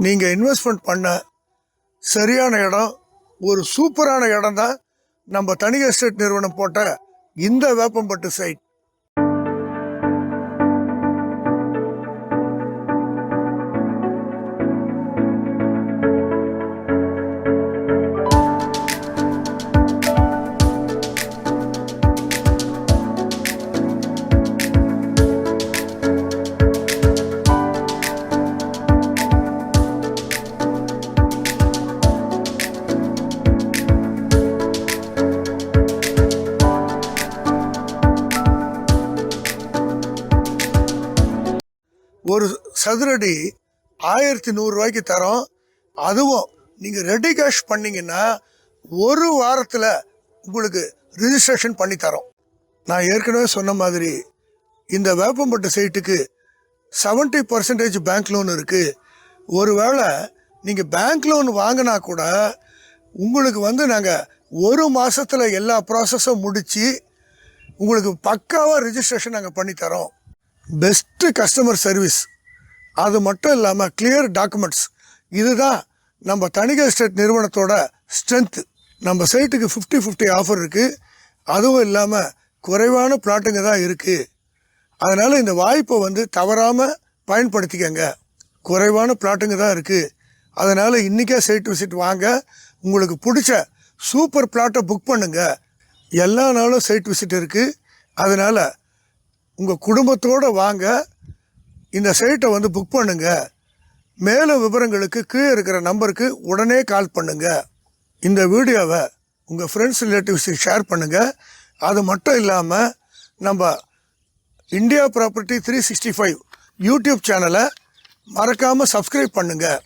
நீங்கள் இன்வெஸ்ட்மெண்ட் பண்ண சரியான இடம், ஒரு சூப்பரான இடம் தான் நம்ம தனி எஸ்டேட் நிறுவனம் போட்ட இந்த வேப்பம்பட்டு சைட். ஒரு சதுரடி 1100 ரூபாய்க்கு தரோம். அதுவும் நீங்கள் ரெடி கேஷ் பண்ணிங்கன்னா ஒரு வாரத்தில் உங்களுக்கு ரிஜிஸ்ட்ரேஷன் பண்ணி தரோம். நான் ஏற்கனவே சொன்ன மாதிரி இந்த வேப்பம்பட்டு சைட்டுக்கு 70% பேங்க் லோன் இருக்குது. ஒருவேளை நீங்கள் பேங்க் லோன் வாங்கினா கூட உங்களுக்கு நாங்கள் ஒரு மாதத்தில் எல்லா ப்ராசஸும் முடித்து உங்களுக்கு பக்காவாக ரிஜிஸ்ட்ரேஷன் நாங்கள் பண்ணித்தரோம். பெஸ்ட்டு கஸ்டமர் சர்வீஸ், அது மட்டும் இல்லாமல் கிளியர் டாக்குமெண்ட்ஸ். இதுதான் நம்ம தனி எஸ்டேட் நிறுவனத்தோட ஸ்ட்ரென்த்து. நம்ம சைட்டுக்கு 50-50 ஆஃபர் இருக்குது. அதுவும் இல்லாமல் குறைவான பிளாட்டுங்க தான் இருக்குது. அதனால் இந்த வாய்ப்பை தவறாமல் பயன்படுத்திக்கங்க. குறைவான பிளாட்டுங்க தான் இருக்குது. அதனால் இன்றைக்கே சைட் விசிட் வாங்க. உங்களுக்கு பிடிச்ச சூப்பர் பிளாட்டை புக் பண்ணுங்க. எல்லா நாளும் சைட் விசிட் இருக்குது. அதனால் உங்கள் குடும்பத்தோடு வாங்க, இந்த சைட்டை புக் பண்ணுங்க. மேலும் விவரங்களுக்கு கீழே இருக்கிற நம்பருக்கு உடனே கால் பண்ணுங்க. இந்த வீடியோவை உங்கள் ஃப்ரெண்ட்ஸ் ரிலேட்டிவ்ஸுக்கு ஷேர் பண்ணுங்கள். அது மட்டும் இல்லாமல் நம்ம இந்தியா ப்ராப்பர்ட்டி 365 யூடியூப் சேனலை மறக்காமல் சப்ஸ்கிரைப் பண்ணுங்கள்.